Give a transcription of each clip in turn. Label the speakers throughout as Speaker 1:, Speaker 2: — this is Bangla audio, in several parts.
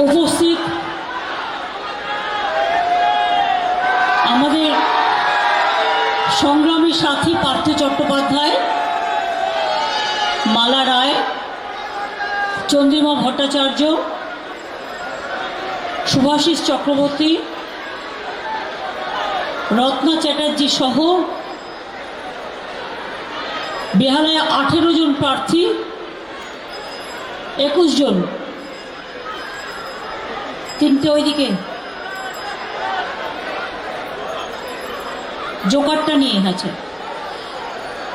Speaker 1: উপস্থিত আমাদের সংগ্রামী সাথী পার্থ চট্টোপাধ্যায়, মালা রায়, চন্দ্রিমা ভট্টাচার্য, শুভাশিস চক্রবর্তী, রত্না চ্যাটার্জি সহ বেহালায় 18 জন প্রার্থী, 21 জন, তিনটে ওইদিকে জোকারটা নিয়ে আছে,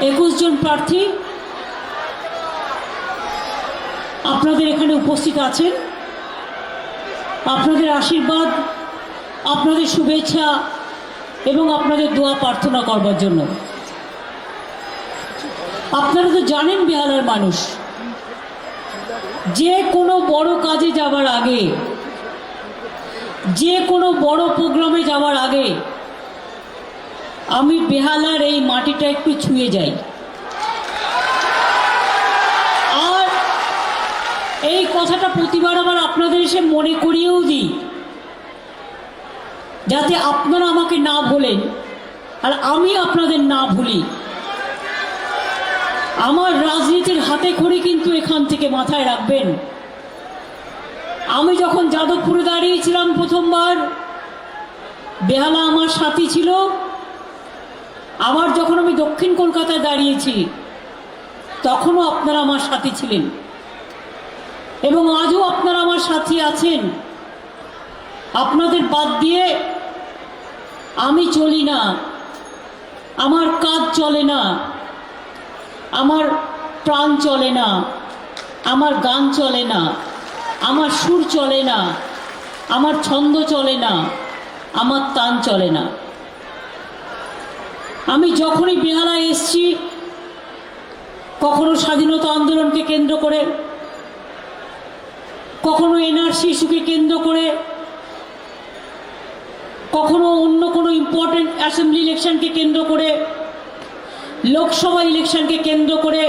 Speaker 1: 21 জন প্রার্থী আপনাদের এখানে উপস্থিত আছেন। আপনাদের আশীর্বাদ, আপনাদের শুভেচ্ছা এবং আপনাদের দোয়া প্রার্থনা করবার জন্য। আপনারা তো জানেন বেহালার মানুষ যে কোনো বড় কাজে যাবার আগে, যে কোনো বড় প্রোগ্রামে যাওয়ার আগে আমি বেহালার এই মাটিটা একটু ছুঁয়ে যাই, আর এই কথাটা প্রতিবার আবার আপনাদের এসে মনে করিয়েও দিই, যাতে আপনারা আমাকে না ভোলেন আর আমি আপনাদের না ভুলি। আমার রাজনীতির হাতে খড়ি কিন্তু এখান থেকে মাথায় রাখবেন। আমি যখন যাদবপুরে দাঁড়িয়েছিলাম প্রথমবার, বেহালা আমার সাথী ছিল। আবার যখন আমি দক্ষিণ কলকাতায় দাঁড়িয়েছি, তখনও আপনারা আমার সাথী ছিলেন এবং আজও আপনারা আমার সাথী আছেন। আপনাদের বাদ দিয়ে আমি চলি না, আমার কাজ চলে না, আমার প্রাণ চলে না, আমার গান চলে না, আমার সুর চলে না, আমার ছন্দ চলে না, আমার তান চলে না। আমি যখনই বেহালায় এসছি, কখনো স্বাধীনতা আন্দোলনকে কেন্দ্র করে, কখনো এনআরসি ইস্যুকে কেন্দ্র করে, কখনো অন্য কোনো ইম্পর্টেন্ট অ্যাসেম্বলি ইলেকশনকে কেন্দ্র করে, লোকসভা ইলেকশনকে কেন্দ্র করে,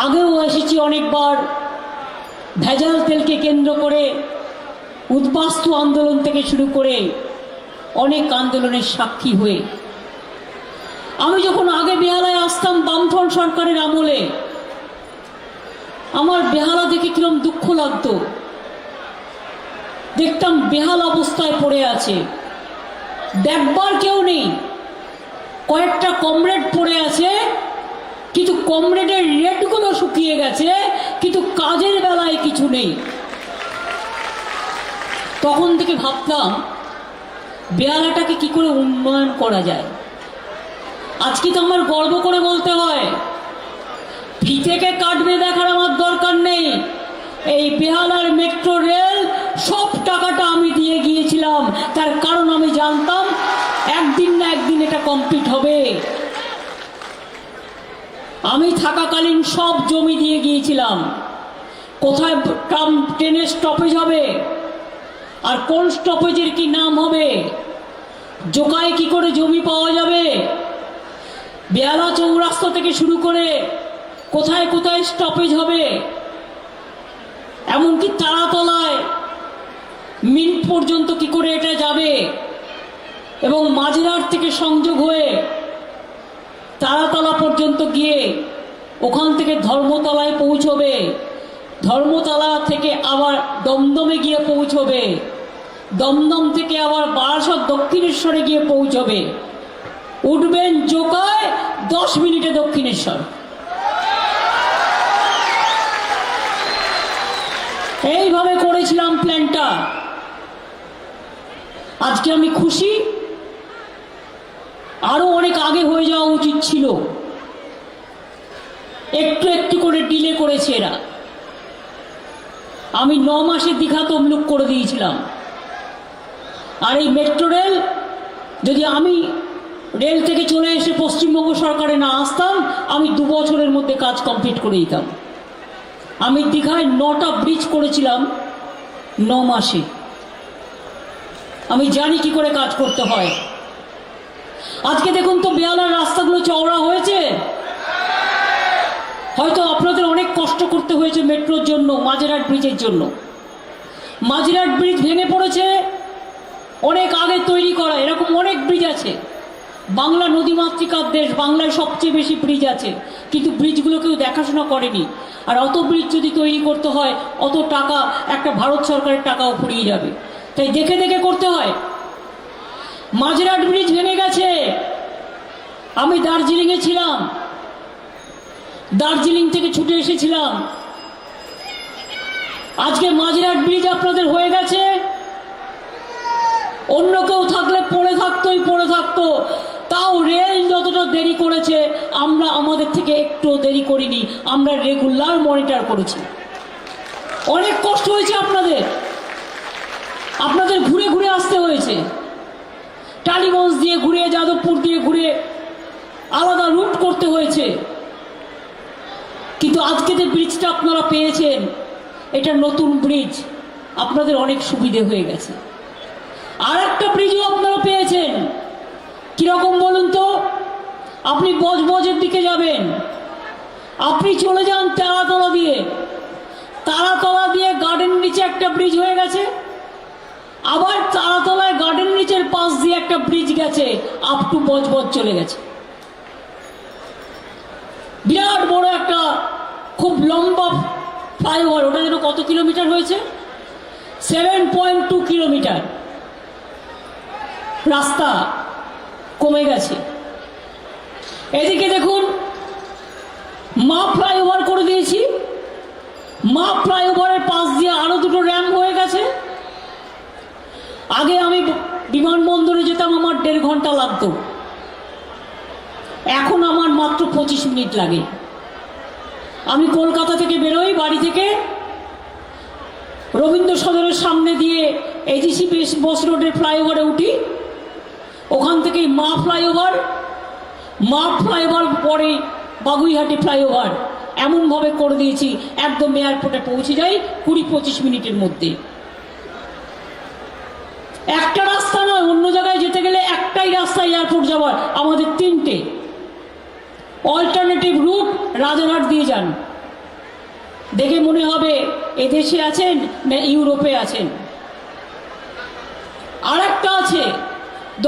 Speaker 1: আগেও এসেছি অনেকবার ভেজাল তেলকে কেন্দ্র করে, উদ্বাস্তু আন্দোলন থেকে শুরু করে অনেক আন্দোলনের সাক্ষী হয়ে। আমি যখন আগে বেহালায় আসতাম বামফ্রন্ট সরকারের আমলে, আমার বেহালা দেখে কিরম দুঃখ লাগতো। দেখতাম বেহাল অবস্থায় পড়ে আছে, দেখবার কেউ নেই। কয়েকটা কমরেড পড়ে আছে, কিন্তু কমরেডের রেটগুলো শুকিয়ে গেছে, কিন্তু কাজের বেলায় কিছু নেই। তখন থেকে ভাবতাম বেহালাটাকে কি করে উন্নয়ন করা যায়। আজকে তো আমার গর্ব করে বলতে হয়, ফি থেকে কাটবে দেখার আমার দরকার নেই। এই বেহালার মেট্রো রেল সব টাকাটা আমি দিয়ে গিয়েছিলাম, তার কারণ আমি জানতাম একদিন না একদিন এটা কমপ্লিট হবে। আমি থাকাকালীন সব জমি দিয়ে গিয়েছিলাম, কোথায় ট্রেনের স্টপেজ হবে আর কোন স্টপেজের কি নাম হবে, জোকায় কি করে জমি পাওয়া যাবে, বেহালা চৌরাস্তা থেকে শুরু করে কোথায় কোথায় স্টপেজ হবে, এমনকি তারাতলায় মিন্ট পর্যন্ত কি করে এটা যাবে, এবং মাঝেরহাট থেকে সংযোগ হয়ে তারাতলা পর্যন্ত গিয়ে ওখান থেকে ধর্মতলায় পৌঁছবে, ধর্মতলা থেকে আবার দমদমে গিয়ে পৌঁছবে, দমদম থেকে আবার বারাসত দক্ষিণেশ্বরে গিয়ে পৌঁছবে। উঠবেন জোকায়, 10 মিনিটে দক্ষিণেশ্বর। এইভাবে করেছিলাম প্ল্যানটা। আজকে আমি খুশি, আরো অনেক আগে হয়ে যাওয়া উচিত ছিল। একটু একটু করে ডিলে করেছে এরা। আমি 9 মাসে দীঘা তমলুক করে দিয়েছিলাম, আর এই মেট্রো রেল যদি আমি রেল থেকে চলে এসে পশ্চিমবঙ্গ সরকারে না আসতাম, আমি 2 বছরের মধ্যে কাজ কমপ্লিট করে দিতাম। আমি দীঘায় 9টা ব্রিজ করেছিলাম 9 মাসে। আমি জানি কি করে কাজ করতে হয়। আজকে দেখুন তো বেহালার রাস্তাগুলো চওড়া হয়েছে। হয়তো আপনাদের অনেক কষ্ট করতে হয়েছে মেট্রোর জন্য, মাঝেরহাট ব্রিজের জন্য, মাঝিরহাট ব্রিজ ভেঙে পড়েছে, অনেক আগে তৈরি করা। এরকম অনেক ব্রিজ আছে। বাংলা নদীমাতৃকার দেশ, বাংলায় সবচেয়ে বেশি ব্রিজ আছে, কিন্তু ব্রিজগুলো কেউ দেখাশোনা করেনি। আর অত ব্রিজ যদি তৈরি করতে হয়, অত টাকা একটা ভারত সরকারের টাকাও ফুরিয়ে যাবে, তাই দেখে দেখে করতে হয়। মাঝিরহাট ব্রিজ ভেঙে গেছে। আমি দার্জিলিংয়ে ছিলাম, দার্জিলিং থেকে ছুটে এসেছিলাম। আজকে মাঝিরহাট ব্রিজ আপনাদের হয়ে গেছে। অন্য কেউ থাকলে পড়ে থাকতো। তাও রেল যতটা দেরি করেছে, আমরা আমাদের থেকে একটু দেরি করিনি, আমরা রেগুলার মনিটর করেছি। অনেক কষ্ট হয়েছে আপনাদের ঘুরে ঘুরে আসতে হয়েছে, টালিগঞ্জ দিয়ে ঘুরে, যাদবপুর দিয়ে ঘুরে, আলাদা রুট করতে হয়েছে। কিন্তু আজকে যে ব্রিজটা আপনারা পেয়েছেন, এটা নতুন ব্রিজ, আপনাদের অনেক সুবিধে হয়ে গেছে। আর একটা ব্রিজও আপনারা পেয়েছেন। কিরকম বলুন তো? আপনি বজবজের দিকে যাবেন, আপনি চলে যান তারাতলা দিয়ে গার্ডেন নিচে একটা ব্রিজ হয়ে গেছে। আবার তারাতলায় গার্ডেন নিচের পাশ দিয়ে একটা ব্রিজ গেছে, আপ টু বজবজ চলে গেছে। বিরাট বড় একটা খুব লম্বা ফ্লাইওভার। ওটা যেন কত কিলোমিটার হয়েছে? 7.2 কিলোমিটার রাস্তা কমে গেছে। এদিকে দেখুন, মা ফ্লাইওভার করে দিয়েছি। মা ফ্লাইওভারের পাশ দিয়ে আরো দুটো র্যাম্প হয়ে গেছে। আগে আমি বিমানবন্দরে যেতাম, আমার 1.5 ঘন্টা লাগতো, এখন আমার মাত্র 25 মিনিট লাগে। আমি কলকাতা থেকে বেরোই, বাড়ি থেকে রবীন্দ্র সদনের সামনে দিয়ে এজিসি বস রোডের ফ্লাইওভারে উঠি, ওখান থেকে মা ফ্লাইওভার পরে বাগুইহাটি ফ্লাইওভার, এমনভাবে করে দিয়েছি একদম এয়ারপোর্টে পৌঁছে যাই 20-25 মিনিটের মধ্যে। একটা রাস্তা নয়, অন্য জায়গায় যেতে গেলে একটাই রাস্তা এয়ারপোর্ট যাওয়ার, আমাদের 3টে। অল্টারনেটিভ রুট রাজারহাট দিয়ে যান, দেখে মনে হবে এদেশে আছেন না ইউরোপে আছেন। আর একটা আছে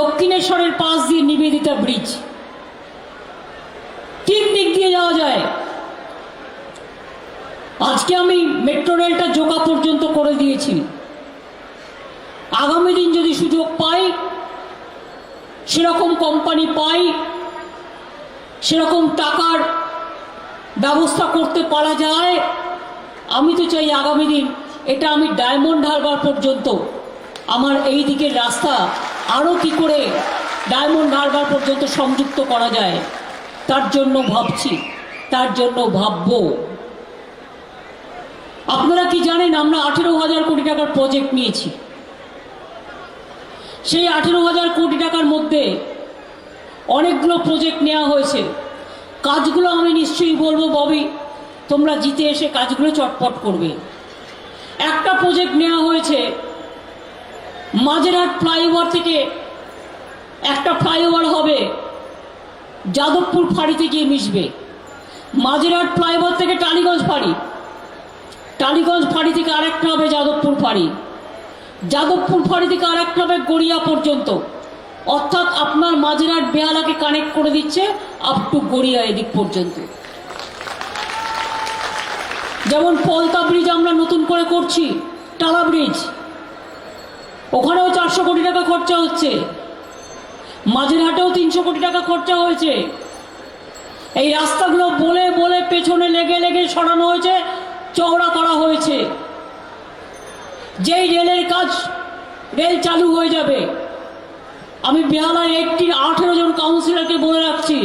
Speaker 1: দক্ষিণেশ্বরের পাশ দিয়ে নিবেদিতা ব্রিজ, 3 দিক দিয়ে যাওয়া যায়। আজকে আমি মেট্রো রেলটা জোকা পর্যন্ত করে দিয়েছি। আগামী দিন যদি সুযোগ পাই, সেরকম কোম্পানি পাই, সেরকম টাকার ব্যবস্থা করতে পারা যায়, আমি তো চাই আগামী দিন এটা আমি ডায়মন্ড হারবার পর্যন্ত, আমার এই দিকের রাস্তা আরও কি করে ডায়মন্ড হারবার পর্যন্ত সংযুক্ত করা যায়, তার জন্য ভাবছি, তার জন্য ভাবব। আপনারা কি জানেন, আমরা 18,000 কোটি টাকার প্রজেক্ট নিয়েছি। সেই 18,000 কোটি টাকার মধ্যে অনেকগুলো প্রজেক্ট নেওয়া হয়েছে। কাজগুলো আমি নিশ্চয়ই বলবো, ববি তোমরা জিতে এসে কাজগুলো চটপট করবে। একটা প্রজেক্ট নেওয়া হয়েছে, মাঝেরহাট ফ্লাইওভার থেকে একটা ফ্লাইওভার হবে, যাদবপুর ফাঁড়িতে গিয়ে মিশবে। মাঝেরহাট ফ্লাইওভার থেকে টালিগঞ্জ ফাঁড়ি থেকে আরেকটা হবে যাদবপুর ফাঁড়ি, যাদবপুর ফাঁড়ি থেকে আরেকটা হবে গড়িয়া পর্যন্ত। অর্থাৎ আপনার মাঝেরহাট বেহালাকে কানেক্ট করে দিচ্ছে আপ টু গড়িয়া এদিক পর্যন্ত। যেমন পলতা ব্রিজ আমরা নতুন করে করছি, টালা ব্রিজ, ওখানেও 400 কোটি টাকা খরচা হচ্ছে। মাঝেরহাটেও 300 কোটি টাকা খরচা হয়েছে। এই রাস্তাগুলো বলে বলে পেছনে লেগে লেগে সরানো হয়েছে, চওড়া করা হয়েছে। যেই রেলের কাজ, রেল চালু হয়ে যাবে, আমি বেহালায় 18 জন কাউন্সিলরকে বলে রাখছি,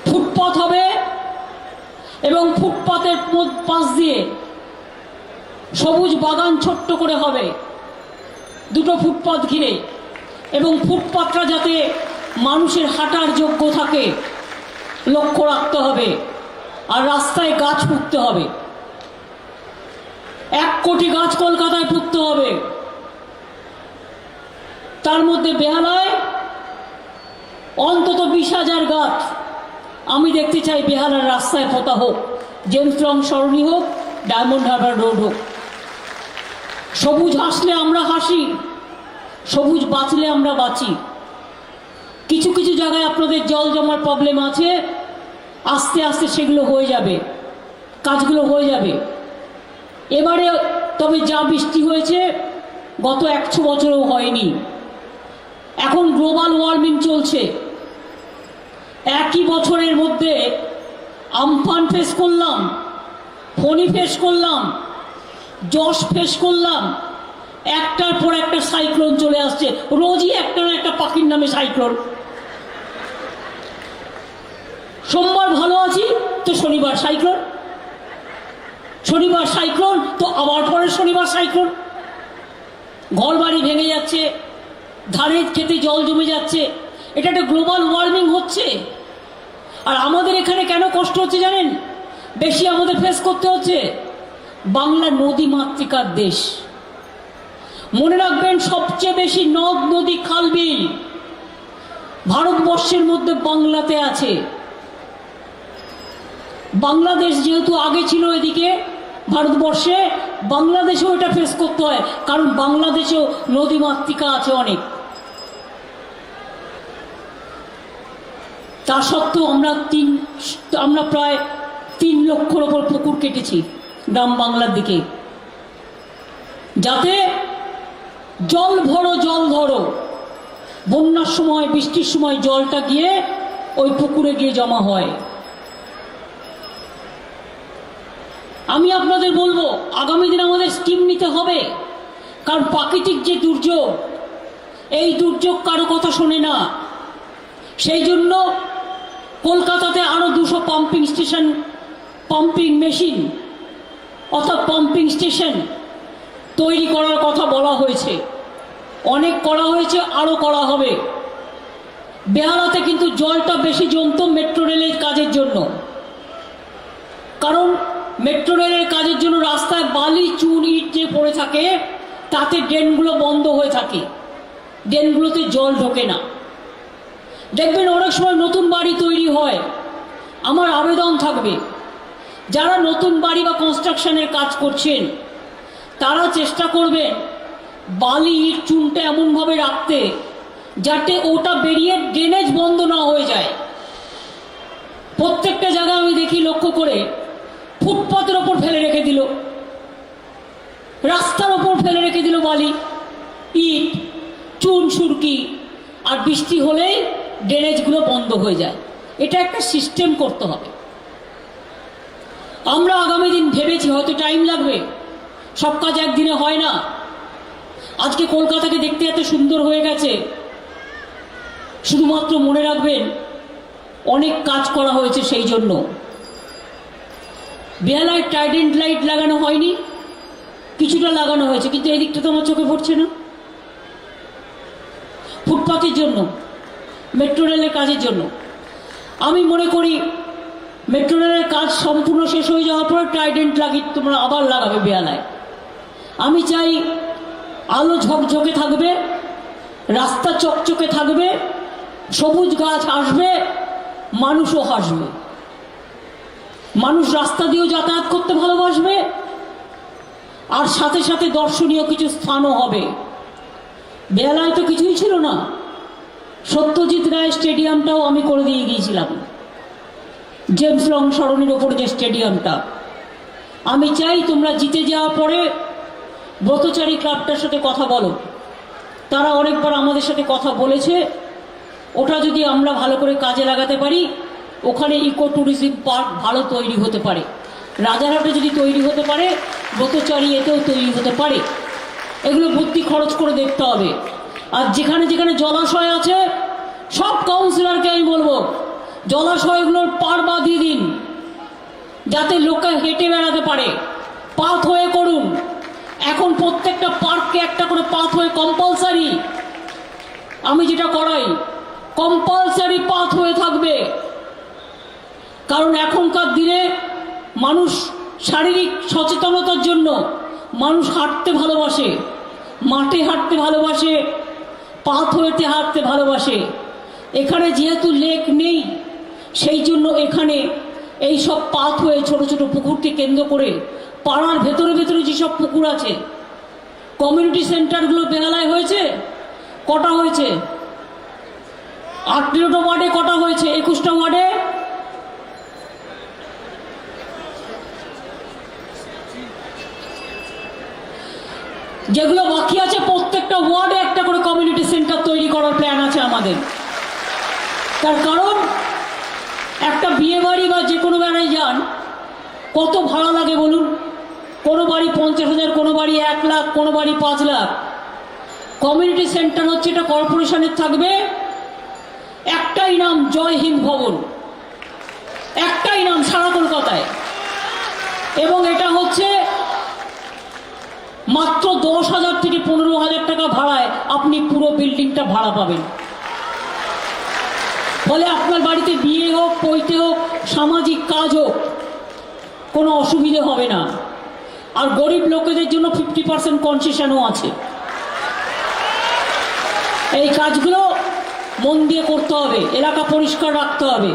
Speaker 1: ফুটপাথ হবে এবং ফুটপাথের পাশ দিয়ে সবুজ বাগান ছোট্ট করে হবে, 2টো ফুটপাথ ঘিরে, এবং ফুটপাথটা যাতে মানুষের হাঁটার যোগ্য থাকে লক্ষ্য রাখতে হবে। আর রাস্তায় গাছ পুঁততে হবে, 1 কোটি গাছ কলকাতায় পুঁততে হবে। তার মধ্যে বেহালায় অন্তত 20,000 গাছ আমি দেখতে চাই বেহালার রাস্তায় পোতা হোক, জেমস লং সরণি হোক, ডায়মন্ড হারবার রোড হোক। সবুজ হাসলে আমরা হাসি, সবুজ বাঁচলে আমরা বাঁচি। কিছু কিছু জায়গায় আপনাদের জল জমার প্রবলেম আছে, আস্তে আস্তে সেগুলো হয়ে যাবে, কাজগুলো হয়ে যাবে। এবারে তবে যা বৃষ্টি হয়েছে গত 100 বছরেও হয়নি। এখন গ্লোবাল ওয়ার্মিং চলছে, একই বছরের মধ্যে আমফান ফেস করলাম, ফণী ফেস করলাম, যশ ফেস করলাম, একটার পর একটা সাইক্লোন চলে আসছে। রোজই একটা না একটা পাখির নামে সাইক্লোন। সোমবার ভালো আছি তো শনিবার সাইক্লোন, শনিবার সাইক্লোন তো আবার পরে শনিবার সাইক্লোন। ঘর বাড়ি ভেঙে যাচ্ছে, ধানের খেতে জল জমে যাচ্ছে। এটা একটা গ্লোবাল ওয়ার্মিং হচ্ছে। আর আমাদের এখানে কেন কষ্ট হচ্ছে জানেন? বেশি আমাদের ফেস করতে হচ্ছে, বাংলা নদী মাতৃকার দেশ। মনে রাখবেন, সবচেয়ে বেশি নদ নদী খাল বিল ভারতবর্ষের মধ্যে বাংলাতে আছে। বাংলাদেশ যেহেতু আগে ছিল এদিকে ভারতবর্ষে, বাংলাদেশেও এটা ফেস করতে হয়, কারণ বাংলাদেশেও নদী মাতৃকা আছে অনেক। তা সত্ত্বেও আমরা প্রায় 3 লক্ষর ওপর পুকুর কেটেছি গ্রাম বাংলার দিকে, যাতে জল ভরো জল ধরো, বন্যার সময় বৃষ্টির সময় জলটা গিয়ে ওই পুকুরে গিয়ে জমা হয়। আমি আপনাদের বলবো, আগামী দিন আমাদের স্কিম নিতে হবে, কারণ প্রাকৃতিক যে দুর্যোগ, এই দুর্যোগ কারো কথা শোনে না। সেই জন্য কলকাতাতে আরো 200 পাম্পিং মেশিন অর্থাৎ পাম্পিং স্টেশন তৈরি করার কথা বলা হয়েছে। অনেক করা হয়েছে, আরো করা হবে। বেহালাতে কিন্তু জলটা বেশি জমতো মেট্রো রেলের কাজের জন্য, কারণ মেট্রো রেলের কাজের জন্য রাস্তায় বালি চুন ইট যে পড়ে থাকে, তাতে ড্রেনগুলো বন্ধ হয়ে থাকে, ড্রেনগুলোতে জল ঢোকে না। দেখবেন অনেক সময় নতুন বাড়ি তৈরি হয়। আমার আবেদন থাকবে, যারা নতুন বাড়ি বা কনস্ট্রাকশনের কাজ করছেন তারা চেষ্টা করবেন বালি ইট চুনটা এমনভাবে রাখতে যাতে ওটা বেরিয়ে ড্রেনেজ বন্ধ না হয়ে যায়। প্রত্যেকটা জায়গায় আমি দেখি লক্ষ্য করে ফুটপাতের ওপর ফেলে রেখে দিল, রাস্তার ওপর ফেলে রেখে দিল বালি ইট চুন সুরকি, আর বৃষ্টি হলেই ড্রেনেজগুলো বন্ধ হয়ে যায়। এটা একটা সিস্টেম করতে হবে। আমরা আগামী দিন ভেবেছি, হয়তো টাইম লাগবে, সব কাজ একদিনে হয় না। আজকে কলকাতাকে দেখতে এত সুন্দর হয়ে গেছে, শুধুমাত্র মনে রাখবেন অনেক কাজ করা হয়েছে। সেই জন্য বেহালায় ট্রাইডেন্ট লাইট লাগানো হয়নি, কিছুটা লাগানো হয়েছে, কিন্তু এই দিকটা তো আমার চোখে পড়ছে না। ফুটপাতের জন্য, মেট্রো রেলের কাজের জন্য আমি মনে করি মেট্রো রেলের কাজ সম্পূর্ণ শেষ হয়ে যাওয়ার পরে ট্রাইডেন্ট লাগিয়ে তোমরা আবার লাগাবে বেহালায়। আমি চাই আলো ঝকঝকে থাকবে, রাস্তা চকচকে থাকবে, সবুজ গাছ আসবে, মানুষও হাসবে। মানুষ রাস্তা দিয়েও যাতায়াত করতে ভালোবাসবে, আর সাথে সাথে দর্শনীয় কিছু স্থানও হবে। বেহালায় তো কিছুই ছিল না, সত্যজিৎ রায় স্টেডিয়ামটাও আমি করে দিয়ে গিয়েছিলাম, জেমস লং সরণির ওপর যে স্টেডিয়ামটা। আমি চাই তোমরা জিতে যাওয়ার পরে ব্রতচারী ক্লাবটার সাথে কথা বলো, তারা অনেকবার আমাদের সাথে কথা বলেছে। ওটা যদি আমরা ভালো করে কাজে লাগাতে পারি, ওখানে ইকো ট্যুরিজম পার্ক ভালো তৈরি হতে পারে। রাজারহাটে যদি তৈরি হতে পারে, ব্রতচারী এতেও তৈরি হতে পারে। এগুলো বুদ্ধি খরচ করে দেখতে হবে। আর যেখানে যেখানে জলাশয় আছে, সব কাউন্সিলরকে আমি বলবো জলাশয়গুলোর পার বাঁধিয়ে দিন, যাতে লোকে হেঁটে বেড়াতে পারে। পাথ হয়ে করুন। এখন প্রত্যেকটা পার্ককে একটা করে পাথ হয়ে কম্পালসারি, আমি যেটা করাই কম্পালসারি পাথ হয়ে থাকবে। কারণ এখনকার দিনে মানুষ শারীরিক সচেতনতার জন্য মানুষ হাঁটতে ভালোবাসে, মাঠে হাঁটতে ভালোবাসে, পাথ হয়েতে হাঁটতে ভালোবাসে। এখানে যেহেতু লেক নেই, সেই জন্য এখানে এই সব পাথ হয়ে ছোট ছোট পুকুরকে কেন্দ্র করে পাড়ার ভেতরে ভেতরে যেসব পুকুর আছে কমিউনিটি সেন্টারগুলো বেহালায় হয়েছে? কটা হয়েছে? 18টা ওয়ার্ডে কটা হয়েছে? 21টা ওয়ার্ডে যেগুলো বাকি আছে প্রত্যেকটা ওয়ার্ডে একটা করে কমিউনিটি সেন্টার তৈরি করার প্ল্যান আছে আমাদের। তার কারণ একটা বিয়ে বাড়ি বা যে কোনো বেড়ায় যান, কত ভাড়া লাগে বলুন? কোনো বাড়ি 50,000, কোনো বাড়ি 1 লাখ, কোনো বাড়ি 5 লাখ। কমিউনিটি সেন্টার হচ্ছে এটা কর্পোরেশনের থাকবে, একটাই নাম জয় হিন্দ ভবন, একটাই নাম সারা কলকাতায়, এবং এটা হচ্ছে মাত্র 10,000 থেকে 15,000 টাকা ভাড়ায় আপনি পুরো বিল্ডিংটা ভাড়া পাবেন। ফলে আপনার বাড়িতে বিয়ে হোক, পৈতে হোক, সামাজিক কাজ হোক, কোনো অসুবিধে হবে না। আর গরিব লোকেদের জন্য 50% কনসেশনও আছে। এই কাজগুলো মন দিয়ে করতে হবে, এলাকা পরিষ্কার রাখতে হবে।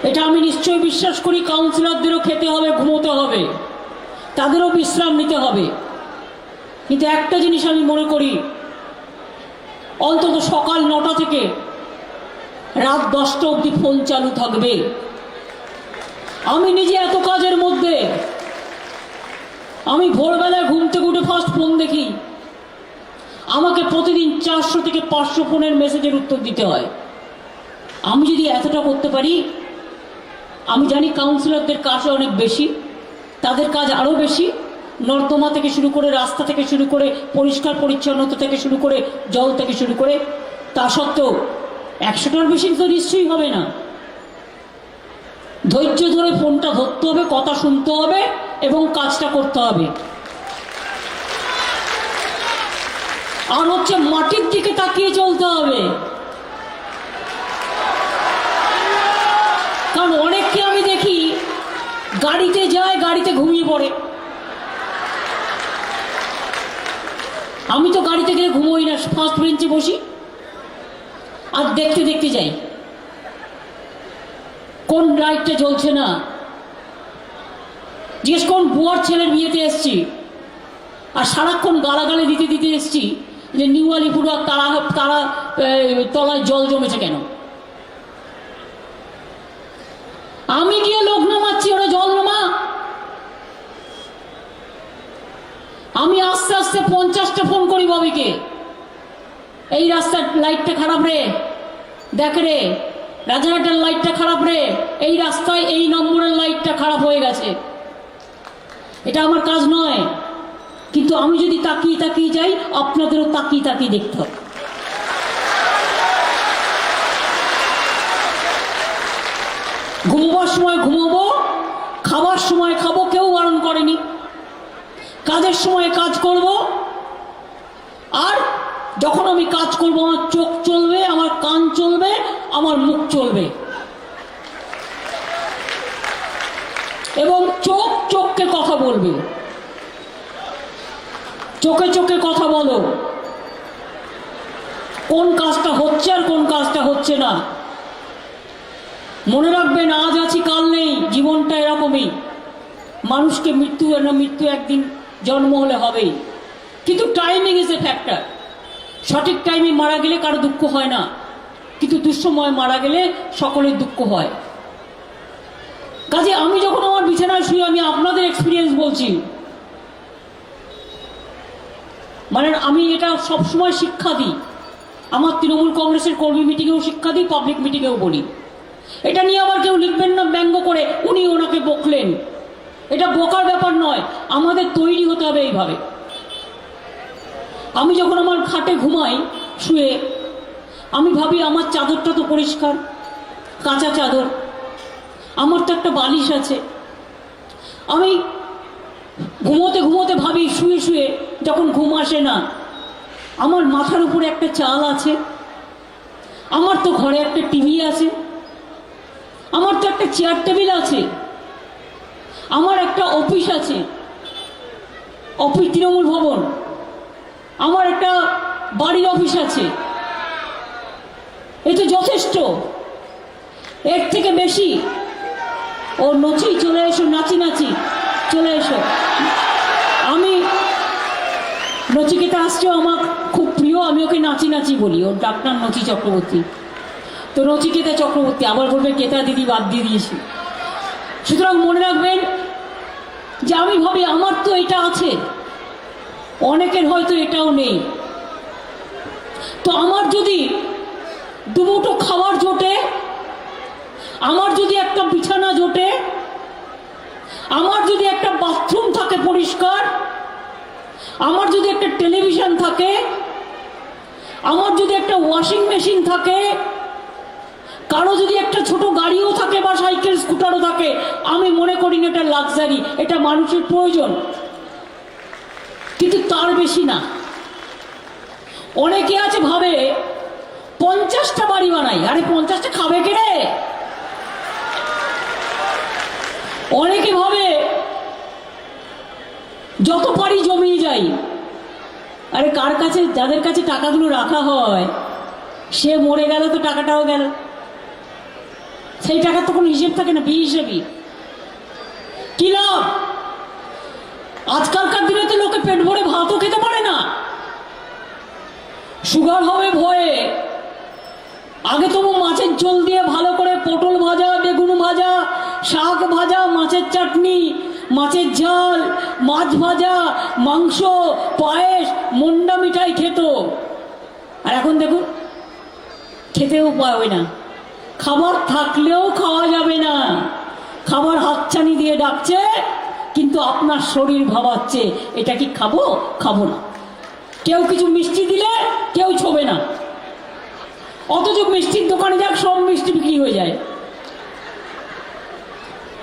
Speaker 1: এটা আমি নিশ্চয়ই বিশ্বাস করি কাউন্সিলরদেরও খেতে হবে, ঘুমোতে হবে, তাদেরও বিশ্রাম নিতে হবে। কিন্তু একটা জিনিস আমি মনে করি, অন্তত সকাল 9টা থেকে রাত 10টা অবধি ফোন চালু থাকবে। আমি নিজে এত কাজের মধ্যে আমি ভোরবেলায় ঘুম থেকে উঠে ফার্স্ট ফোন দেখি। আমাকে প্রতিদিন 400 থেকে 500 ফোনের মেসেজের উত্তর দিতে হয়। আমি যদি এতটা করতে পারি, আমি জানি কাউন্সিলরদের কাজ অনেক বেশি, তাদের কাজ আরও বেশি। নর্দমা থেকে শুরু করে, রাস্তা থেকে শুরু করে, পরিষ্কার পরিচ্ছন্নতা থেকে শুরু করে, জল থেকে শুরু করে, তা সত্ত্বেও 100টার বেশি তো নিশ্চয়ই হবে না। ধৈর্য ধরে ফোনটা ধরতে হবে, কথা শুনতে হবে এবং কাজটা করতে হবে। আর হচ্ছে মাটির দিকে তাকিয়ে চলতে হবে। কারণ অনেককে আমি দেখি গাড়িতে যায়, গাড়িতে ঘুমিয়ে পড়ে। আমি তো গাড়িতে গেলে ঘুমোই না, ফার্স্ট বেঞ্চে বসি আর দেখতে দেখতে যাই কোন লাইটটা জ্বলছে না। জিজ্ঞেস কোন বুয়ার ছেলের বিয়েতে এসছি আর সারাক্ষণ গালাগালি দিতে দিতে এসছি যে নিউ আলিপুর তারা তলায় জল জমেছে কেন। আমি গিয়ে লোক নামাচ্ছি, ওরা জল নামা। আমি আস্তে আস্তে 50টা ফোন করি ববিকে, এই রাস্তার লাইটটা খারাপ রে, দেখ রে রাজারহাটের লাইটটা খারাপ রে, এই রাস্তায় এই নম্বরের লাইটটা খারাপ হয়ে গেছে। এটা আমার কাজ নয়, কিন্তু আমি যদি তাকিয়ে তাকিয়ে যাই, আপনাদেরও তাকিয়ে তাকিয়ে দেখতে হবে। ঘুমোবার সময় ঘুমোবো, খাবার সময় খাবো, কেউ বারণ করেনি। কাজের সময় কাজ করব, আর যখন আমি কাজ করব আমার চোখ চলবে, আমার কান চলবে, আমার মুখ চলবে। এবং চোখ চোখকে কথা বলবে, চোখে চোখে কথা বলো কোন কাজটা হচ্ছে আর কোন কাজটা হচ্ছে না। মনে রাখবেন, আজ আছি কাল নেই, জীবনটা এরকমই। মানুষকে মৃত্যু একদিন জন্ম হলে হবেই, কিন্তু টাইমিং ইজ এ ফ্যাক্টর। সঠিক টাইমে মারা গেলে কারো দুঃখ হয় না, কিন্তু দুঃসময় মারা গেলে সকলের দুঃখ হয়। কাজে আমি যখন আমার বিছানায় শুয়ে, আমি আপনাদের এক্সপিরিয়েন্স বলছি, মানে আমি এটা সবসময় শিক্ষা দিই। আমার তৃণমূল কংগ্রেসের কর্মী মিটিংয়েও শিক্ষা দিই, পাবলিক মিটিংয়েও বলি। এটা নিয়ে আবার কেউ লিখবেন না ব্যঙ্গ করে উনি ওনাকে বকলেন। এটা বকার ব্যাপার নয়, আমাদের তৈরি হতে হবে এইভাবে। আমি যখন আমার খাটে ঘুমাই শুয়ে, আমি ভাবি আমার চাদরটা তো পরিষ্কার, কাঁচা চাদর, আমার তো একটা বালিশ আছে। আমি ঘুমোতে ঘুমোতে ভাবি, শুয়ে শুয়ে যখন ঘুম আসে না, আমার মাথার উপরে একটা চাল আছে, আমার তো ঘরে একটা টিভি আছে, আমার তো একটা চেয়ার টেবিল আছে, আমার একটা অফিস আছে, অফিস তৃণমূল ভবন, আমার একটা বাড়ির অফিস আছে। এ তো যথেষ্ট, এর থেকে বেশি ও নচি চলে এসো, নাচি নাচি চলে এসো। নাচি বলি, ওর ডাক্তার নচি চক্রবর্তী, তো নচিকেতা চক্রবর্তী, আবার বলবে কেতা দিদি বাদ দিয়ে দিয়েছি। সুতরাং মনে রাখবেন যে আমি ভাবি আমার তো এটা আছে, অনেকের হয়তো এটাও নেই। তো আমার যদি দুমুঠো খাবার জোটে, আমার যদি একটা বিছানা জোটে, আমার যদি একটা বাথরুম থাকে পরিষ্কার, আমার যদি একটা টেলিভিশন থাকে, আমার যদি একটা ওয়াশিং মেশিন থাকে, কারো যদি একটা ছোট গাড়িও থাকে বা সাইকেল স্কুটারও থাকে, আমি মনে করি না এটা লাক্সারি, এটা মানুষের প্রয়োজন, কিন্তু তার বেশি না। অনেকে আছে ভাবে 50টা বাড়ি বানাই, আরে 50টা খাবে কে রে? অনেকে ভাবে যত পারি জমিয়ে যাই, আরে কার কাছে, যাদের কাছে টাকাগুলো রাখা হয় সে মরে গেল তো টাকাটাও গেল, সেই টাকার তো কোনো হিসেব থাকে না, হিসেবই কি লাভ? আজকালকার দিনে তো লোকে পেট ভরে ভাতও খেতে পারে না, সুগার হবে ভয়ে। আগে তবু মাছের ঝোল দিয়ে ভালো করে পটল ভাজা, বেগুন ভাজা, শাক ভাজা, মাছের চাটনি, মাছের ঝাল, মাছ ভাজা, মাংস, পায়েস, মন্ডা মিঠাই খেত। আর এখন দেখুন খেতেও পাবে না, খাবার থাকলেও খাওয়া যাবে না, খাবার হাতছানি দিয়ে ডাকছে, কিন্তু আপনার শরীর ভাবাচ্ছে এটা কি খাবো, খাবো না। কেউ কিছু মিষ্টি দিলে কেউ ছোবে না, অথচ মিষ্টির দোকানে যাক সব মিষ্টি বিক্রি হয়ে যায়।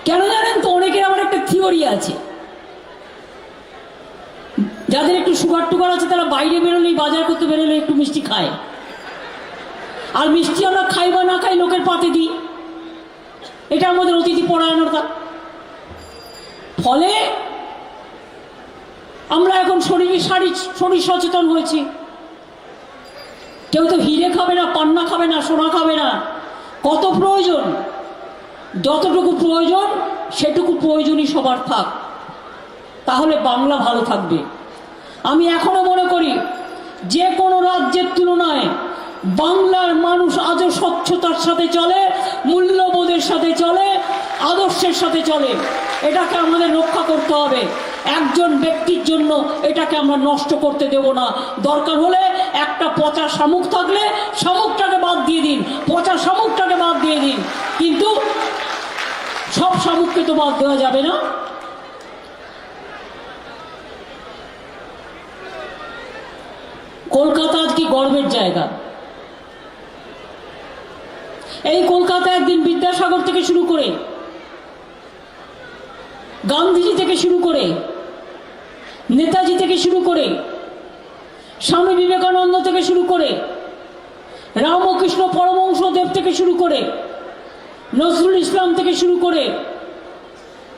Speaker 1: কেন জানেন তো? অনেকের আমার একটা থিওরি আছে, যাদের একটু সুগার টুগার আছে তারা বাইরে বেরোলেই, বাজার করতে বেরোলে একটু মিষ্টি খায়, আর মিষ্টি আমরা খাই বা না খাই লোকের পাতে দিই, এটা আমাদের অতিথি পরায়ণতা। ফলে আমরা এখন শরীর সচেতন হয়েছি। কেউ তো হিরে খাবে না, পান্না খাবে না, সোনা খাবে না। কত প্রয়োজন, যতটুকু প্রয়োজন সেটুকু প্রয়োজনই সবার থাক, তাহলে বাংলা ভালো থাকবে। আমি এখনো মনে করি যে কোনো রাজ্যের তুলনায় বাংলার মানুষ আজও স্বচ্ছতার সাথে চলে, মূল্যবোধের সাথে চলে, আদর্শের সাথে চলে। এটাকে আমাদের রক্ষা করতে হবে। একজন ব্যক্তির জন্য এটাকে আমরা নষ্ট করতে দেব না। দরকার হলে একটা পচা শামুক থাকলে শামুকটাকে বাদ দিয়ে দিন, পচা শামুকটাকে বাদ দিয়ে দিন, কিন্তু সব শামুককে তো বাদ দেওয়া যাবে না। কলকাতা আজকে গর্বের জায়গা। এই কলকাতা একদিন বিদ্যাসাগর থেকে শুরু করে, গান্ধীজি থেকে শুরু করে, নেতাজি থেকে শুরু করে, স্বামী বিবেকানন্দ থেকে শুরু করে, রামকৃষ্ণ পরমহংসদেব থেকে শুরু করে, নজরুল ইসলাম থেকে শুরু করে,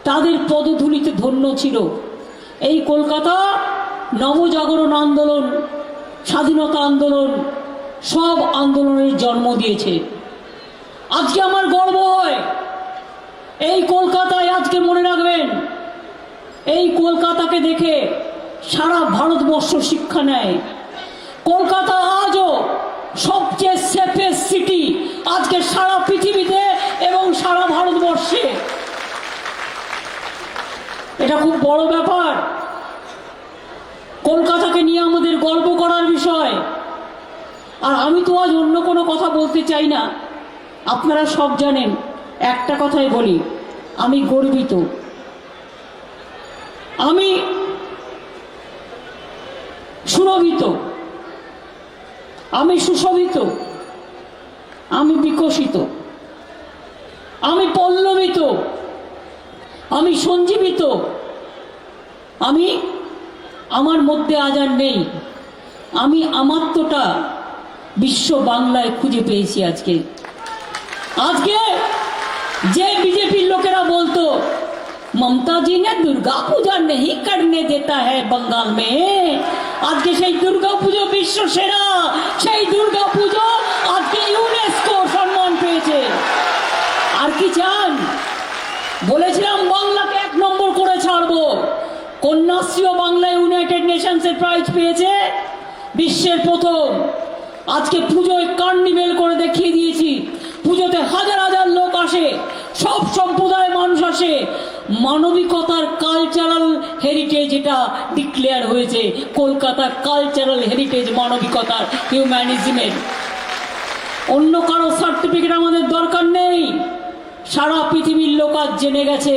Speaker 1: তাদের পদধূলিতে ধন্য ছিল। এই কলকাতা নবজাগরণ আন্দোলন, স্বাধীনতা আন্দোলন, সব আন্দোলনের জন্ম দিয়েছে। আজকে আমার গর্ব হয় এই কলকাতায়। আজকে মনে রাখবেন, এই কলকাতাকে দেখে সারা ভারতবর্ষ শিক্ষা নেয়। কলকাতা আজও সবচেয়ে সেফেস্ট সিটি আজকে সারা পৃথিবীতে এবং সারা ভারতবর্ষে। এটা খুব বড় ব্যাপার। কলকাতাকে নিয়ে আমাদের গর্ব করার বিষয়। আর আমি তো আজ অন্য কোনো কথা বলতে চাই না, আপনারা সব জানেন। একটা কথাই বলি, আমি গর্বিত, আমি সুরভিত, আমি সুশোভিত, আমি বিকশিত, আমি পল্লবিত, আমি সঞ্জীবিত। আমি আমার মধ্যে আজ আর নেই। আমি আমাত্মটা বিশ্ব বাংলায় খুঁজে পেয়েছি আজকে। আজকে যে বিজেপির লোকেরা বলতো মমতা জি ने दुर्गा पूजा नहीं करने देता है बंगाल में, আজকে সেই দুর্গা পুজো বিশ্ব সেরা, সেই দুর্গা পুজো আজকে ইউনেস্কো সম্মান পেয়েছে। আর কি চান? বলেছিলাম বাংলাকে 1 নম্বর করে ছাড়বো। কন্যাশ্রীও বাংলা ইউনাইটেড নেশনসের প্রাইজ পেয়েছে, বিশ্বের প্রথম। আজকে পুজোয় কার্নিভেল করে দেখিয়ে দিয়েছি। পুজোতে হাজার হাজার লোক আসে, সব সম্প্রদায়ের মানুষ আসে। মানবিকতার কালচারাল হেরিটেজ এটা ডিক্লেয়ার হয়েছে, কলকাতার কালচারাল হেরিটেজ মানবিকতার, হিউম্যানিজমের। অন্য কারো সার্টিফিকেট আমাদের দরকার নেই। সারা পৃথিবীর লোক আজ জেনে গেছে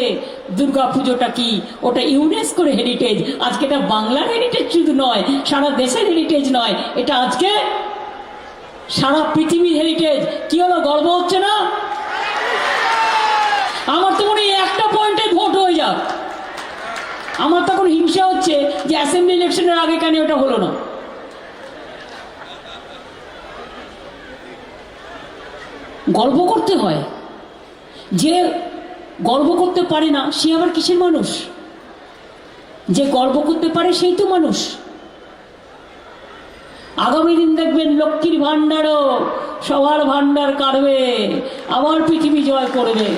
Speaker 1: দুর্গা পুজোটা কি, ওটা ইউনেস্কোর হেরিটেজ। আজকে এটা বাংলার হেরিটেজ শুধু নয়, সারা দেশের হেরিটেজ নয়, এটা আজকে সারা পৃথিবীর হেরিটেজ। কি হলো, গর্ব হচ্ছে না? আমার তো মনে হয় একটা পয়েন্টে ভোট হয়ে যাক। আমার তখন হিংসা হচ্ছে যে অ্যাসেম্বলি ইলেকশনের আগে কেন ওটা হলো না। গর্ব করতে হয়। যে গর্ব করতে পারে না সে আবার কিসের মানুষ? যে গর্ব করতে পারে সেই তো মানুষ। আগামী দিন দেখবেন লক্ষ্মীর ভান্ডারও সবার ভান্ডার কাটবে, আবার পৃথিবী জয় করবে।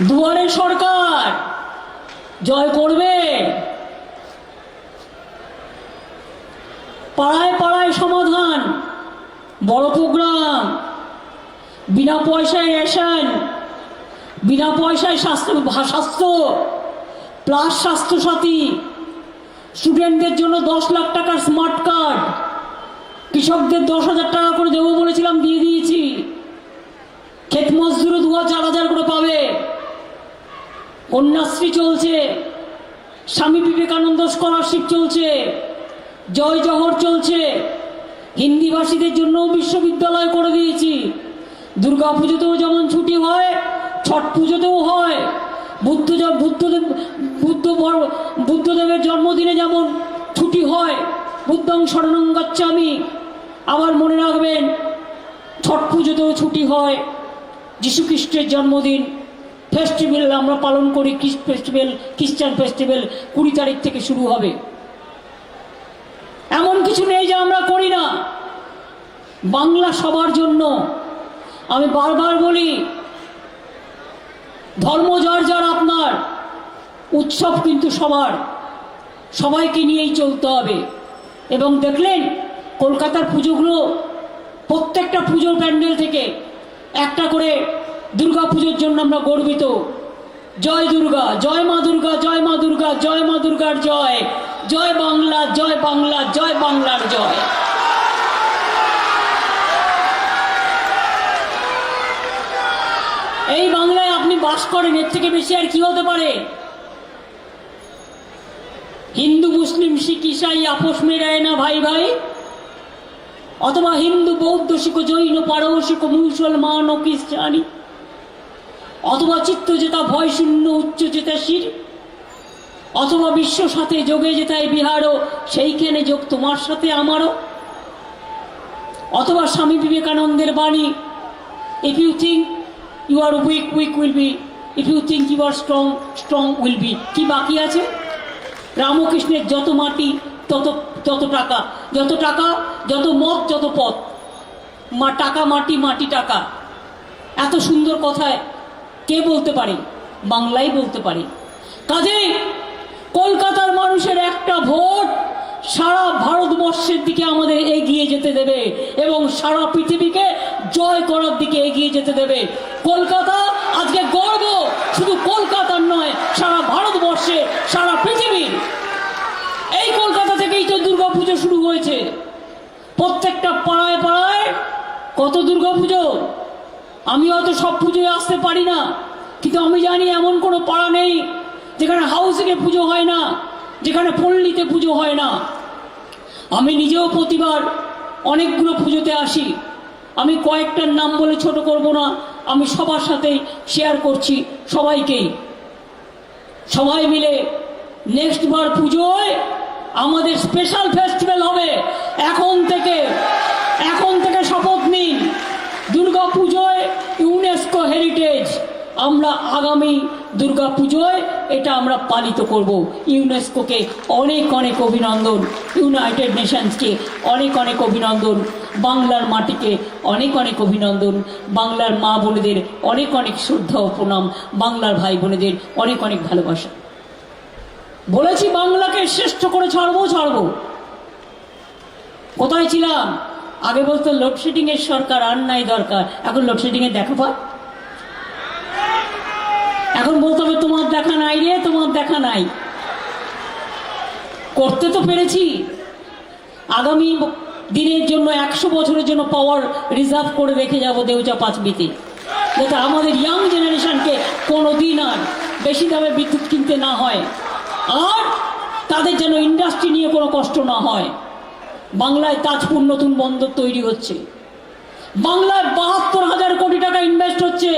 Speaker 1: দুয়ারে সরকার জয় করবে, পাড়ায় পাড়ায় সমাধান, বড় প্রোগ্রাম, বিনা পয়সায় রেশন, বিনা পয়সায় স্বাস্থ্য প্লাস স্বাস্থ্যসাথী, স্টুডেন্টদের জন্য 10 লাখ টাকার স্মার্ট কার্ড, কৃষকদের 10,000 টাকা করে দেবো বলেছিলাম, দিয়ে দিয়েছি। ক্ষেত মজদুরও 2,000-4,000 করে পাবে। কন্যাশ্রী চলছে, স্বামী বিবেকানন্দ স্কলারশিপ চলছে, জয় জহর চলছে। হিন্দিভাষীদের জন্য বিশ্ববিদ্যালয় করে দিয়েছি। দুর্গা পুজোতেও যেমন ছুটি হয়, ছট পুজোতেও হয়। বুদ্ধদেবের জন্মদিনে যেমন ছুটি হয়, বুদ্ধং শরণং গচ্ছামি। আবার মনে রাখবেন, ছট পুজোতেও ছুটি হয়। যীশু খ্রিস্টের জন্মদিন ফেস্টিভ্যাল আমরা পালন করি, খ্রিস্টান ফেস্টিভ্যাল 20 তারিখ থেকে শুরু হবে। এমন কিছু নেই যে আমরা করি না। বাংলা সবার জন্য। আমি বারবার বলি, ধর্ম যার যার আপনার, উৎসব কিন্তু সবার, সবাইকে নিয়েই চলতে হবে। এবং দেখলেন কলকাতার পুজোগুলো, প্রত্যেকটা পুজোর প্যান্ডেল থেকে একটা করে দুর্গা পুজোর জন্য আমরা গর্বিত। জয় দুর্গা, জয় মা দুর্গা, জয় মা দুর্গা, জয় মা দুর্গার জয়, জয় বাংলা, জয় বাংলা, জয় বাংলার জয়। এই বাংলায় আপনি বাস করেন, এর থেকে বেশি আর কি হতে পারে? হিন্দু মুসলিম শিখ ইসাই আপোষ মেরায় না ভাই ভাই? অথবা হিন্দু বৌদ্ধ শিখ জৈন পারসিক মুসলমান ও খ্রিস্টানি, অথবা চিত্তজেতা ভয় শূন্য উচ্চচেতাশীল, অথবা বিশ্ব সাথে যোগে যেতায় বিহারও সেইখানে যোগ তোমার সাথে আমারও, অথবা স্বামী বিবেকানন্দের বাণী, if you think you are weak, weak will be, if you think you are strong, strong will be. কি বাকি আছে? রামকৃষ্ণের যত মাটি তত টাকা, যত টাকা যত মত যত পথ, টাকা মাটি, মাটি টাকা। এত সুন্দর কথায় কে বলতে পারে? বাংলাই বলতে পারে। কাজেই কলকাতার মানুষের একটা ভোট সারা ভারতবর্ষের দিকে আমাদের এগিয়ে যেতে দেবে এবং সারা পৃথিবীকে জয় করার দিকে এগিয়ে যেতে দেবে। কলকাতা আজকে গর্ব, শুধু কলকাতার নয়, সারা ভারতবর্ষে, সারা পৃথিবীর। এই কলকাতা থেকেই তো দুর্গা পুজো শুরু হয়েছে। প্রত্যেকটা পাড়ায় পাড়ায় কত দুর্গা পুজো। আমি হয়তো সব পুজোয় আসতে পারি না, কিন্তু আমি জানি এমন কোনো পাড়া নেই যেখানে হাউসিংয়ে পুজো হয় না, যেখানে পল্লীতে পুজো হয় না। আমি নিজেও প্রতিবার অনেকগুলো পুজোতে আসি। আমি কয়েকটার নাম বলে ছোট করব না, আমি সবার সাথেই শেয়ার করছি, সবাইকেই। সবাই মিলে নেক্সট বার পুজোয় আমাদের স্পেশাল ফেস্টিভ্যাল হবে। এখন থেকে শপথ নিন, দুর্গা পুজোয় ইউনেস্কো হেরিটেজ। আমরা আগামী দুর্গা পুজোয় এটা আমরা পালিত করব। ইউনেস্কোকে অনেক অনেক অভিনন্দন, ইউনাইটেড নেশনসকে অনেক অনেক অভিনন্দন, বাংলার মাটিকে অনেক অনেক অভিনন্দন, বাংলার মা বোনেদের অনেক অনেক শ্রদ্ধা ও প্রণাম, বাংলার ভাই বোনেদের অনেক অনেক ভালোবাসা। বলেছি বাংলাকে শ্রেষ্ঠ করে ছাড়বো। কোথায় ছিলাম? আগে বলতো লোডশেডিং এর সরকার, আর নাই দরকার। এখন লোডশেডিং এর দেখা পায়। এখন বলতে হবে তোমার দেখা নাই রে, তোমার দেখা নাই। করতে তো পেরেছি। আগামী দিনের জন্য 100 বছরের জন্য পাওয়ার রিজার্ভ করে রেখে যাব দেউচা পাঁচবিতে, যাতে আমাদের ইয়াং জেনারেশনকে কোনোদিন আর বেশি দামে বিদ্যুৎ কিনতে না হয়, আর তাদের যেন ইন্ডাস্ট্রি নিয়ে কোনো কষ্ট না হয়। বাংলায় তাজপুর নতুন বন্দর তৈরি হচ্ছে, বাংলায় 72,000 কোটি টাকা ইনভেস্ট হচ্ছে।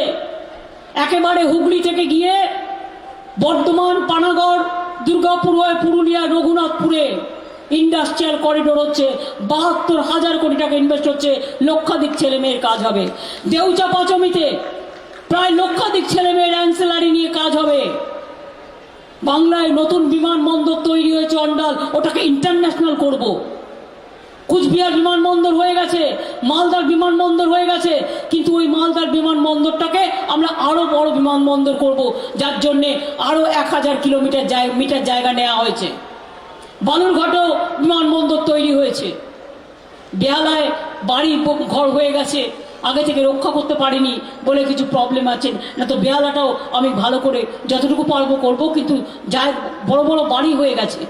Speaker 1: একেবারে হুগলি থেকে গিয়ে বর্ধমান, পানাগড়, দুর্গাপুর হয়ে পুরুলিয়া, রঘুনাথপুরে ইন্ডাস্ট্রিয়াল করিডোর হচ্ছে। 72,000 কোটি টাকা ইনভেস্ট হচ্ছে। লক্ষাধিক ছেলে মেয়ের কাজ হবে। দেউচা পাঁচমিতে প্রায় লক্ষাধিক ছেলে মেয়ের অ্যান্সেলারি নিয়ে কাজ হবে। বাংলায় নতুন বিমানবন্দর তৈরি হয়েছে অন্ডাল, ওটাকে ইন্টারন্যাশনাল করব। কুচবিহার বিমানবন্দর হয়ে গেছে, মালদার বিমানবন্দর হয়ে গেছে, কিন্তু ওই মালদার বিমানবন্দরটাকে আমরা আরো বড় বিমানবন্দর করব, যার জন্যে আরো 1000 মিটার জায়গা নেওয়া হয়েছে। বালুরঘাটেও বিমানবন্দর তৈরি হয়েছে। বেহালায় বাড়ি ঘর হয়ে গেছে, আগে থেকে রক্ষা করতে পারিনি বলে কিছু প্রবলেম আছে, না তো বেহালাটাও আমি ভালো করে যতটুকু পারবো করবো, কিন্তু যাই বড় বড় বাড়ি হয়ে গেছে,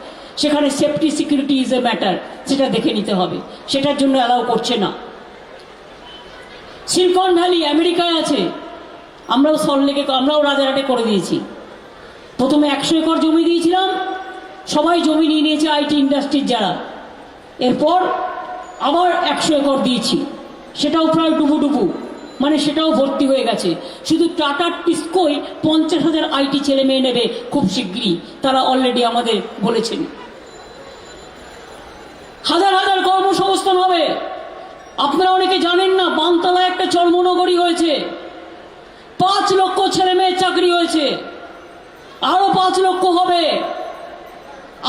Speaker 1: সেখানে safety security is a matter, সেটা দেখে নিতে হবে। সেটার জন্য অ্যালাউ করছে না। সিলিকন ভ্যালি আমেরিকায় আছে, আমরাও সল্টলেকে, আমরাও রাজারহাটে করে দিয়েছি। প্রথমে 100 একর জমি দিয়েছিলাম, সবাই জমি নিয়ে নিয়েছে আইটি ইন্ডাস্ট্রির যারা। এরপর আবার 100 একর দিয়েছি, সেটাও প্রায় ডুবু, মানে সেটাও ভর্তি হয়ে গেছে। শুধু টাটা টিস্কোই 50,000 আইটি ছেলে মেয়ে নেবে খুব শিগগিরই, তারা অলরেডি আমাদের বলেছেন। হাজার হাজার কর্মসংস্থান হবে। আপনারা অনেকে জানেন না, বানতলায় একটা চর্মনগরী হয়েছে, 5 লক্ষ ছেলে মেয়ের চাকরি হয়েছে, আরো 5 লক্ষ হবে।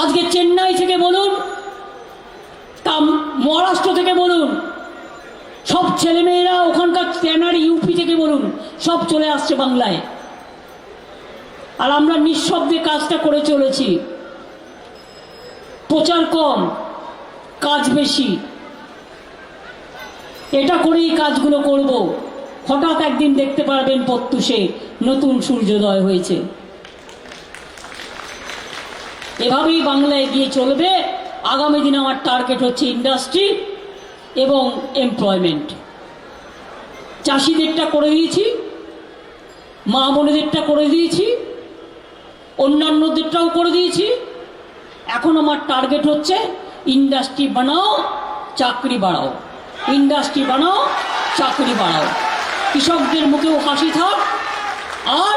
Speaker 1: আজকে চেন্নাই থেকে বলুন, তা মহারাষ্ট্র থেকে বলুন, সব ছেলেমেয়েরা ওখানকার ট্যানারি, ইউপি থেকে বলুন, সব চলে আসছে বাংলায়। আর আমরা নিঃশব্দে কাজটা করে চলেছি। প্রচার কম, কাজ বেশি। এটা করেই কাজগুলো করব। হঠাৎ একদিন দেখতে পারবেন প্রত্যুষে নতুন সূর্যোদয় হয়েছে। এভাবেই বাংলা এগিয়ে চলবে। আগামী দিনে আমার টার্গেট হচ্ছে ইন্ডাস্ট্রি এবং এমপ্লয়মেন্ট। চাষিদেরটা করে দিয়েছি, মা বোনেদেরটা করে দিয়েছি, অন্যান্যদেরটাও করে দিয়েছি। এখন আমার টার্গেট হচ্ছে ইন্ডাস্ট্রি বানাও, চাকরি বাড়াও। ইন্ডাস্ট্রি বানাও, চাকরি বাড়াও। কৃষকদের মুখেও হাসি থাক, আর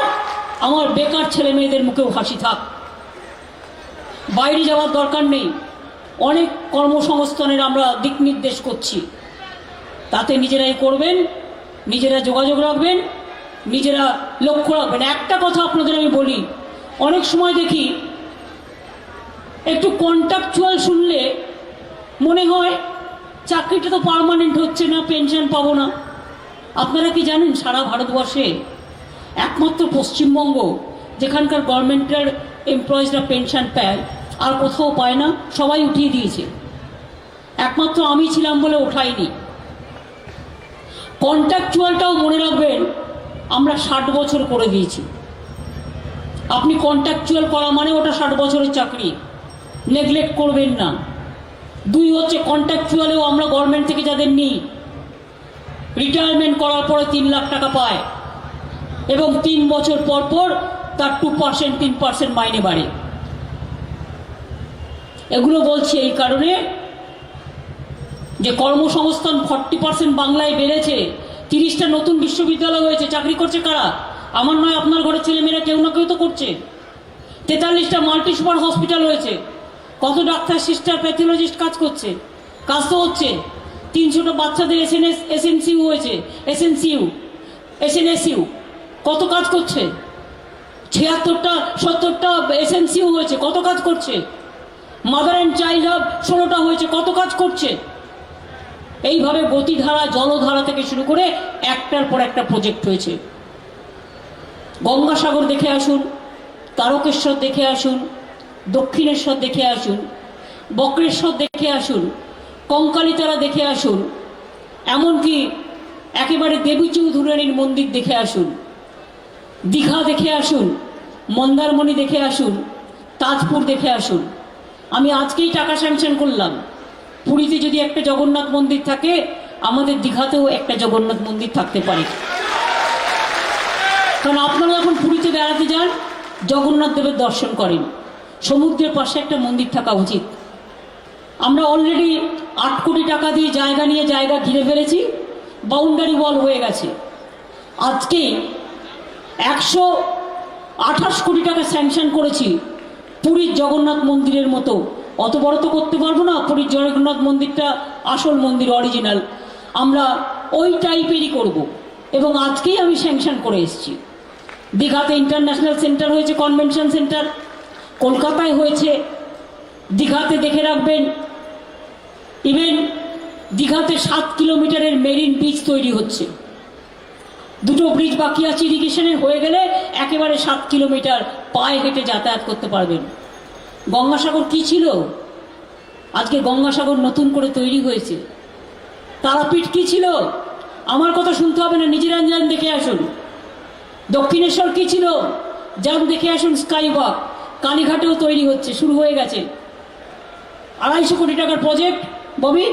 Speaker 1: আমার বেকার ছেলে মেয়েদের মুখেও হাসি থাক। বাইরে যাওয়ার দরকার নেই। অনেক কর্মসংস্থানের আমরা দিক নির্দেশ করছি, তাতে নিজেরাই করবেন, নিজেরা যোগাযোগ রাখবেন, নিজেরা লক্ষ্য রাখবেন। একটা কথা আপনাদের আমি বলি, অনেক সময় দেখি একটু কন্ট্রাকচুয়াল শুনলে মনে হয় চাকরিটা তো পার্মানেন্ট হচ্ছে না, পেনশন পাবো না। আপনারা কি জানেন, সারা ভারতবর্ষে একমাত্র পশ্চিমবঙ্গ যেখানকার গভর্নমেন্টের এমপ্লয়িজরা পেনশন পায়, আর কোথাও পায় না, সবাই উঠিয়ে দিয়েছে। একমাত্র আমি ছিলাম বলে ওঠাইনি। কন্ট্রাকচুয়ালটাও মনে রাখবেন, আমরা 60 বছর করে দিয়েছি। আপনি কন্ট্রাকচুয়াল করা মানে ওটা 60 বছরের চাকরি, নেগলেক্ট করবেন না। 2 হচ্ছে কন্ট্রাকচুয়ালেও আমরা গভর্নমেন্ট থেকে যাদের নিই, রিটায়ারমেন্ট করার পরে 3 লাখ টাকা পায়, এবং 3 বছর পর পর তার 2%, 3% মাইনে বাড়ে। এগুলো বলছি এই কারণে যে কর্মসংস্থান 40% বাংলায় বেড়েছে। 30টা নতুন বিশ্ববিদ্যালয় হয়েছে। চাকরি করছে কারা? আমার নয়, আপনার ঘরের ছেলেমেয়েরা কেউ না কেউ তো করছে। 43টা মাল্টি সুপার হসপিটাল হয়েছে। কত ডাক্তার, সিস্টার, প্যাথোলজিস্ট কাজ করছে? কাজ তো হচ্ছে। 300টা বাচ্চাদের এসএনসিউ হয়েছে, এসএনএসইউ কত কাজ করছে? 76টা 70টা এসএনসিউ হয়েছে, কত কাজ করছে? মাদার অ্যান্ড চাইল্ড হাব 16টা হয়েছে, কত কাজ করছে? এইভাবে গতিধারা, জলধারা থেকে শুরু করে একটার পর একটা প্রজেক্ট হয়েছে। গঙ্গাসাগর দেখে আসুন, তারকেশ্বর দেখে আসুন, দক্ষিণেশ্বর দেখে আসুন, বক্রেশ্বর দেখে আসুন, কঙ্কালীতলা দেখে আসুন, এমনকি একেবারে দেবী চৌধুরানীর মন্দির দেখে আসুন, দীঘা দেখে আসুন, মন্দারমণি দেখে আসুন, তাজপুর দেখে আসুন। আমি আজকেই টাকা স্যাংশন করলাম, পুরীতে যদি একটা জগন্নাথ মন্দির থাকে, আমাদের দীঘাতেও একটা জগন্নাথ মন্দির থাকতে পারে। কারণ আপনারা যখন পুরীতে বেড়াতে যান, জগন্নাথ দেবের দর্শন করেন, সমুদ্রের পাশে একটা মন্দির থাকা উচিত। আমরা অলরেডি 8 কোটি টাকা দিয়ে জায়গা নিয়ে জায়গা ঘিরে ফেলেছি, বাউন্ডারি ওয়াল হয়ে গেছে। আজকে 128 কোটি টাকা স্যাংশন করেছি পুরীর জগন্নাথ মন্দিরের মতো। অত বড় তো করতে পারবো না, পুরীর জগন্নাথ মন্দিরটা আসল মন্দির, অরিজিনাল, আমরা ওই টাইপেরই করব। এবং আজকেই আমি স্যাংশন করে এসেছি। দীঘাতে ইন্টারন্যাশনাল সেন্টার হয়েছে, কনভেনশন সেন্টার, কলকাতায় হয়েছে, দীঘাতে দেখে রাখবেন। ইভেন দীঘাতে 7 কিলোমিটারের মেরিন ব্রিজ তৈরি হচ্ছে। 2টো ব্রিজ বাকি আছে ইরিগেশনের, হয়ে গেলে একেবারে 7 কিলোমিটার পায়ে হেঁটে যাতায়াত করতে পারবেন। গঙ্গাসাগর কি ছিল? আজকে গঙ্গাসাগর নতুন করে তৈরি হয়েছে। তারাপীঠ কি ছিল? আমার কথা শুনতে হবে না, নিজেরা যান দেখে আসুন। দক্ষিণেশ্বর কি ছিল? যান দেখে আসুন। স্কাই ওয়াক কালীঘাটেও তৈরি হচ্ছে, শুরু হয়ে গেছে। 250 কোটি টাকার প্রজেক্ট ববি।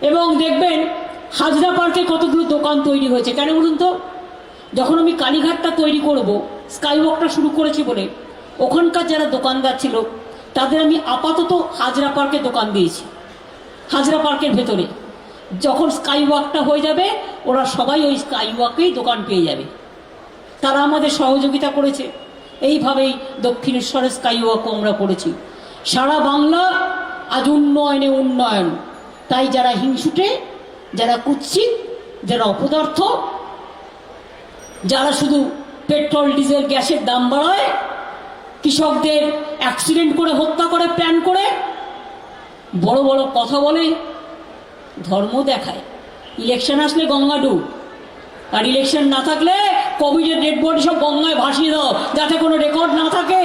Speaker 1: এবং দেখবেন হাজরা পার্কে কতগুলো দোকান তৈরি হয়েছে। কেন বলুন তো? যখন আমি কালীঘাটটা তৈরি করব, স্কাই ওয়াকটা শুরু করেছি বলে, ওখানকার যারা দোকানদার ছিল তাদের আমি আপাতত হাজরা পার্কে দোকান দিয়েছি। হাজরা পার্কের ভেতরে যখন স্কাই ওয়াকটা হয়ে যাবে, ওরা সবাই ওই স্কাই ওয়াকেই দোকান পেয়ে যাবে। তারা আমাদের সহযোগিতা করেছে। এইভাবেই দক্ষিণেশ্বরের স্কাই ওয়াকও আমরা করেছি। সারা বাংলা আজ উন্নয়নে উন্নয়ন। তাই যারা হিংসুটে, যারা কুৎসিত, যারা অপদার্থ, যারা শুধু পেট্রোল ডিজেল গ্যাসের দাম বাড়ায়, কৃষকদের অ্যাক্সিডেন্ট করে হত্যা করে, প্ল্যান করে, বড় বড় কথা বলে, ধর্ম দেখায়, ইলেকশন আসলে গঙ্গা ডুব, আর ইলেকশন না থাকলে কোভিডের ডেড বডি সব গঙ্গায় ভাসিয়ে দাও, যাতে কোনো রেকর্ড না থাকে।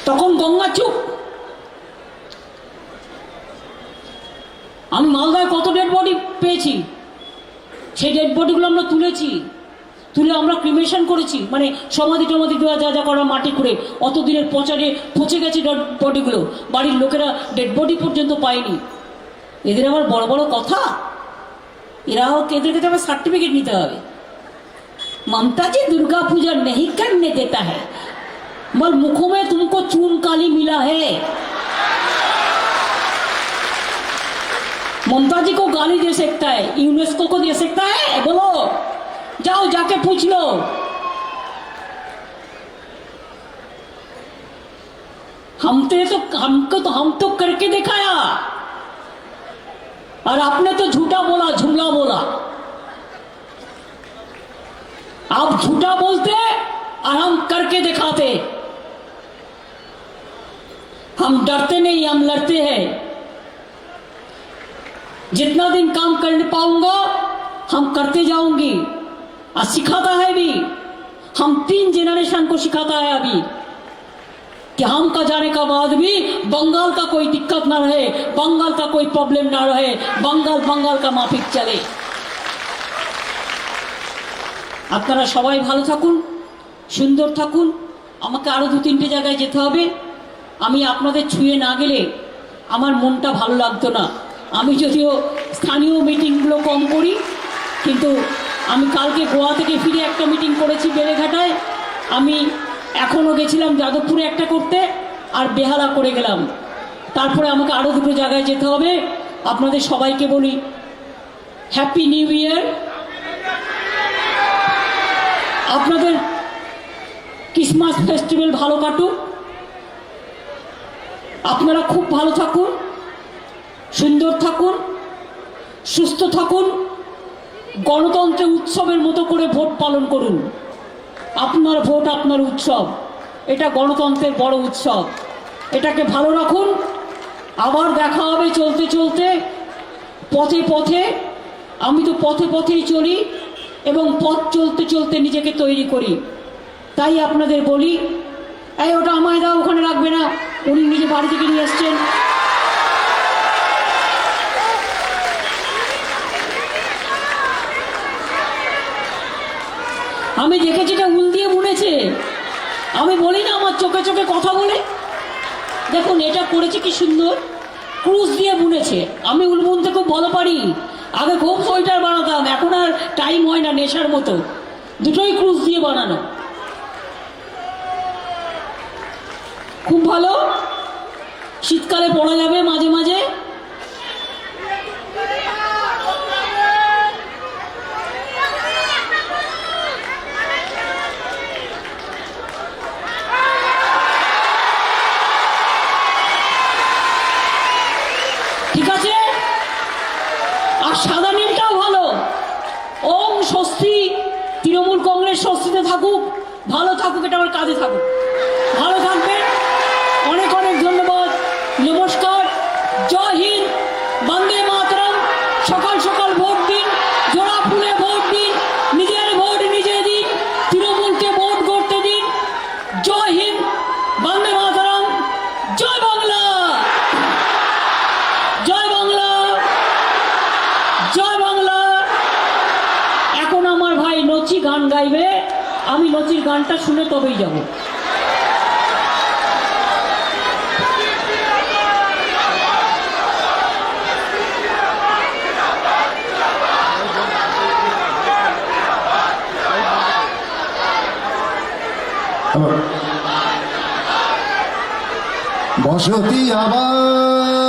Speaker 1: তখন গঙ্গা চুপ। আমি মালদায় কত ডেড বডি পেয়েছি, সেই ডেড বডিগুলো আমরা তুলেছি, তুলে আমরা ক্রিমেশন করেছি, মানে সমাধি টমাধি দেওয়া, যা যা করা মাটি করে, অত দিনের পচারে পচে গেছে ডেড বডিগুলো, বাড়ির লোকেরা ডেড বডি পর্যন্ত পায়নি। এদের আবার বড় বড় কথা, এরাও এদেরকে তো আবার সার্টিফিকেট নিতে হবে। ममता जी दुर्गा पूजा नहीं करने देता है, बल मुखों में तुमको चून काली मिला है। ममता जी को गाली दे सकता है, यूनेस्को को दे सकता है? बोलो, जाओ जाके पूछ लो। हम तो करके दिखाया, और आपने तो झूठा बोला, जुमला बोला। आप झूठा बोलते और हम करके दिखाते। हम डरते नहीं, हम लड़ते हैं। जितना दिन काम कर पाऊंगा हम करते जाऊंगी, और सिखाता है भी। हम 3 जनरेशन को सिखाता है अभी कि हम का जाने का बाद भी बंगाल का कोई दिक्कत ना रहे, बंगाल का कोई प्रॉब्लम ना रहे, बंगाल का माफिक चले। আপনারা সবাই ভালো থাকুন, সুন্দর থাকুন। আমাকে আরো 2-3টে জায়গায় যেতে হবে। আমি আপনাদের ছুঁয়ে না গেলে আমার মনটা ভালো লাগতো না। আমি যদিও স্থানীয় মিটিংগুলো কম করি, কিন্তু আমি কালকে গোয়া থেকে ফিরে একটা মিটিং করেছি বেলেঘাটায়। আমি এখনও গেছিলাম যাদবপুরে একটা করতে, আর বেহালা করে গেলাম। তারপরে আমাকে আরও 2টো জায়গায় যেতে হবে। আপনাদের সবাইকে বলি হ্যাপি নিউ ইয়ার। আপনাদের ক্রিসমাস ফেস্টিভ্যাল ভালো কাটুক, আপনারা খুব ভালো থাকুন, সুন্দর থাকুন, সুস্থ থাকুন। গণতন্ত্রের উৎসবের মতো করে ভোট পালন করুন। আপনার ভোট আপনার উৎসব, এটা গণতন্ত্রের বড় উৎসব। এটাকে ভালো রাখুন। আবার দেখা হবে চলতে চলতে, পথে পথে। আমি তো পথে পথেই চলি, এবং পথ চলতে চলতে নিজেকে তৈরি করি। তাই আপনাদের বলি, এই ওটা আমায় দাও, ওখানে রাখবে না, উনি নিজে বাড়ি থেকে নিয়ে এসছেন। আমি দেখেছি এটা উল দিয়ে বুনেছে। আমি বলি না আমার চোখে চোখে কথা বলে, দেখুন এটা করেছে কি সুন্দর, ক্রুশ দিয়ে বুনেছে। আমি উল বুনতে খুব ভালো পারি, আগে খুব সোয়েটার বানাতাম, এখন আর টাইম হয় না, নেশার মতো। দুটোই ক্রুশ দিয়ে বানানো, খুব ভালো, শীতকালে পরা যাবে মাঝে মাঝে। ঠিক আছে, আর সাদা নীলটাও ভালো। ওম স্বস্তি, তৃণমূল কংগ্রেস স্বস্তিতে থাকুক, ভালো থাকুক, এটা আমার কাজে থাকুক। ভালো থাকবেন, অনেক অনেক ধন্যবাদ, নমস্কার, জয় হিন্দ, বন্দে মাতরম। সকাল সকাল ভোট দিন, জোড়া ফুলে ভোট দিন, নিজের ভোট নিজে দিন, তৃণমূলকে ভোট করতে দিন। জয় হিন্দ, বন্দে মাতরম, জয় বাংলা, জয় বাংলা, জয় বাংলা। এখন আমার ভাই নচি গান গাইবে, আমি নচির গানটা শুনে তবেই যাব।
Speaker 2: বসতি আবার